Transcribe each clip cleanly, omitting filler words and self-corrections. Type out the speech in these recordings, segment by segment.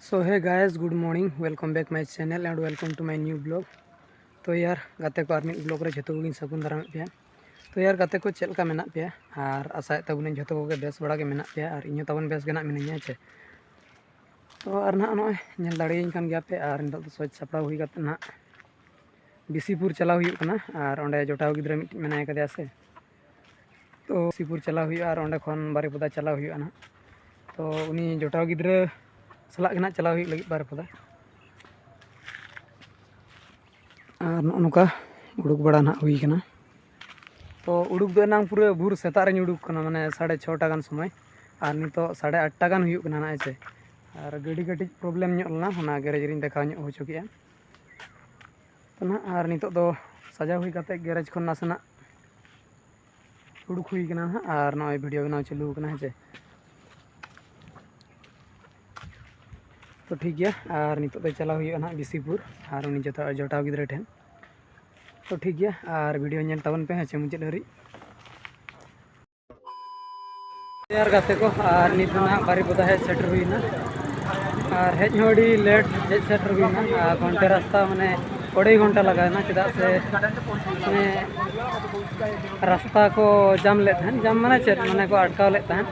So hey guys, good morning. Welcome back my channel and welcome to my new blog. तो यार गाते को are mid blog रे जतो गिन सगुन दाराम पे तो यार गाते को चेल का मेना पे और आशा तबुन जतो को बेस बड़ा के मेना पे और इन तबन बेस गना मिनिया छे तो और ना नय नेल दाड़ेइन कान गया पे और नितो सोच सपड़ा हुई गत ना बिसीपुर चला हुई कना और ओंडे जोटाव गिद्रा मिट मेना कदिया से तो बिसीपुर चला हुई और ओंडे खन बारेपदा चला हुई ना तो उनी जोटाव गिद्रा सलाह के ना चला हुई लगी बारेपदा और नौका उड़ूक बड़ा ना हुई कना तो उड़ूक दो नांग पूरे भोर सेता रे उड़ूक कना माने 6:30 गान समय और नितो 8:30 गान हुई कना ना छे और गाड़ी कटी प्रॉब्लम ᱧᱚᱜ ᱞᱮᱱᱟ ᱚᱱᱟ ᱜᱮᱨᱮᱡ ᱨᱤᱧ ᱫᱮᱠᱷᱟᱣ ᱧᱚᱜ ᱦᱚᱪᱚ ᱠᱮᱜᱼᱟ तो ना और नितो दो सजा हुई कते गैरेज खन नासना उड़ूक हुई कना और नय वीडियो बनाव चालू कना है तो ठीक गया और नितो दो चला हुई ना बिसीपुर और उनी जोटाव गिद्रा ठेन तो ठीक गया और वीडियो नेल तबन पे है मुझे हरी यार गाते को और नितना बारीपदा है सेटर हुई ना और हेज होड़ी लेट हेज सेटर हुई ना घंटे रास्ता माने 2.5 घंटा लगा ना चदा से माने रास्ता को जाम लेत हैं जाम माने चेत माने को अटकाव लेत हैं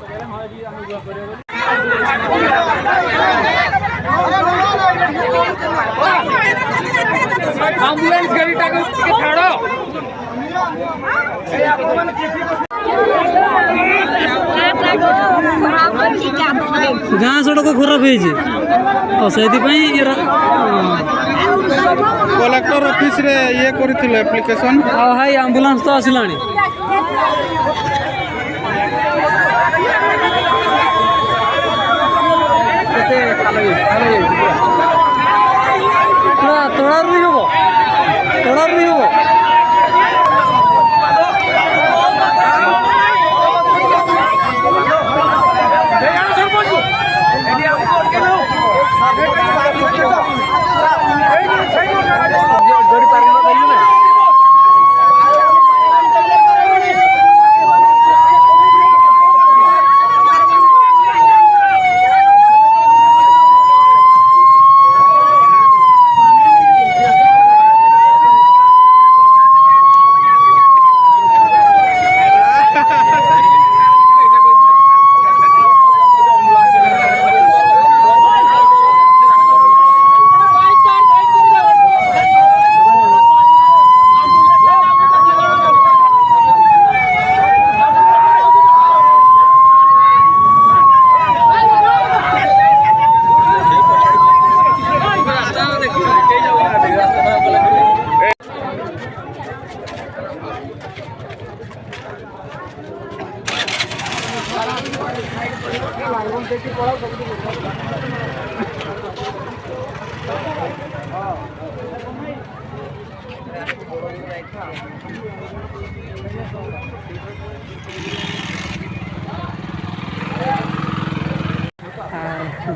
एम्बुलेंस गाड़ी टाको के छाड़ो गाँ सड़क खराब हो कलेक्टर ऑफिस रे ये करिथिले एप्लीकेशन हाई एम्बुलेंस तो आसिलानी तोड़ा रही हो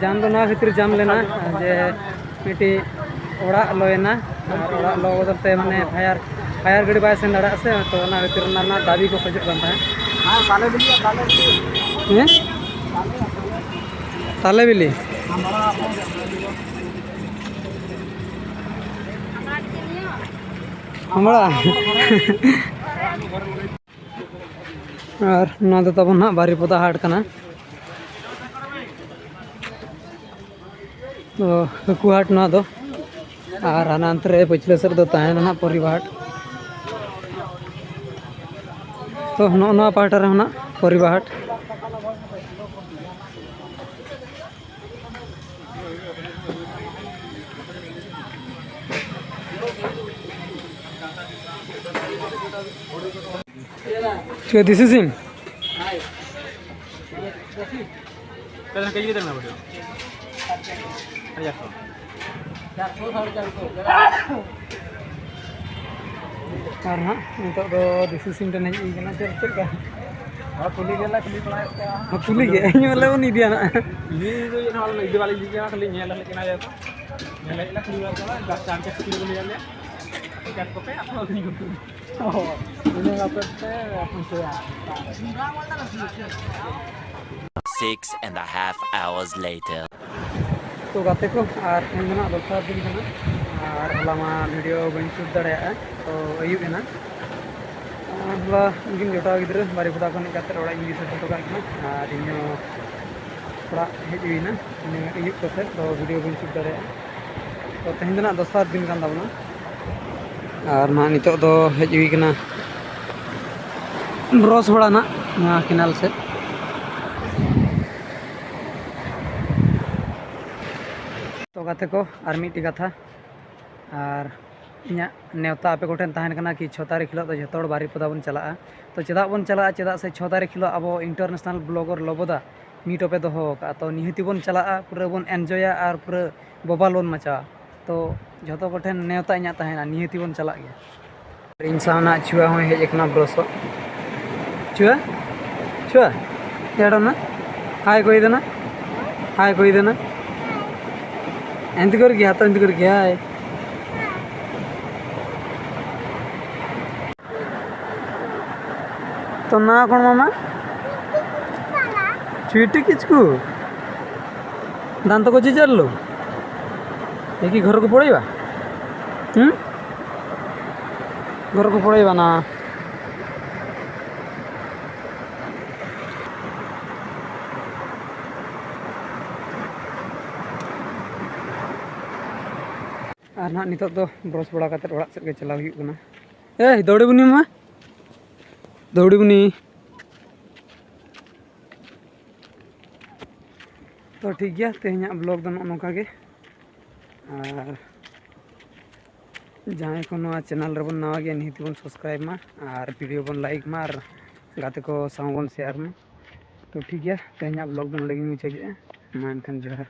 जाम तो ना भीतर जाम लेना जे मिट्टी ओड़ा लोना और ओड़ा लो बदलते माने फायर गाड़ी बाय सेन दाड़ा से तो ना भीतर ना दाबी को खजत बनता है हां ताले बिली हमरा और ना तो तब ना बारीपदा हाट कना तो हकू हाट ना दो और अनंतरे पिछले सर दो तहन ना परिवार तो ना पाटा रे ना परिवार दिस इज हिम कैसे कई देना पड़ेगा और हाँ नितो दो दिस इज हिम टेन हेज इकना चल का हां पुली गेला खाली पड़ा पुली गे इन वाला उनी दिया ना ये जो ये नाल इदे वाली जी ना खाली नेला लेकिन आया तो नेला इला खाली वाला का चार के किलो ले ले क्या को पे आप नहीं करते ओ इन्हें आपते अपन से 6.5 hours later तो गाते को और तेना दोसर दिन कना और हला मा वीडियो बन शूट दाड़ा तो अयुब एना हला उनकिन जोटा गिद्रा बारे पड़ा को निकाते ओड़ा इंगी से फोटो काना और इन थोड़ा हेज हुईना अयुब कते तो वीडियो बन शूट दाड़ा तो तेना दोसर दिन कान दाबना और ना नितो दो हेज हुई कना ब्रश बड़ा ना केनाल से तो गाते को और मिट्टी कथा और इना नेवता आपे कोठेन तहन कना कि 6 तारीख हिलो जो बारीपदा बन चला तो चेदा बन चला चेदा से 6 तारीख हिलो अब इंटरनेशनल ब्लॉगर लोबोदा मीट पे दोहो का तो निहती बन चला पूरा बन एनजॉया और पूरा बोबाल बन मचा तो जो कोठेन नेवता इना तहना निहती बन चला गया इंसाना छुआ हो हेज एकना ब्रश छुआ छुआ याडना हाय कोई देना हाय कोई देना ಎಂತ ಕೊರ್ಗಿ ಹತ್ತ ಎಂತ ಕೊರ್ಗಿ ಹಾಯ್ तो ना कौन मामा चुईटी किचकू दांत को चल लो ये कि घर को पड़ेगा घर को पड़ेगा ना और ना नितो तो ब्रश बड़ा करते ओड़ा सेट के चलाव हुई कना ए दौड़ी बुनी मा दौड़ी बुनी तो ठीक गया तेहना ब्लॉग दो नोका के और जहाँ को चैनल रे बन नवा गया निहती बन सब्सक्राइब मा और वीडियो बन लाइक मा और गाते को साउ बन शेयर में तो ठीक गया तेहना ब्लॉग दो लगी मुझे मा एनखान जोहार।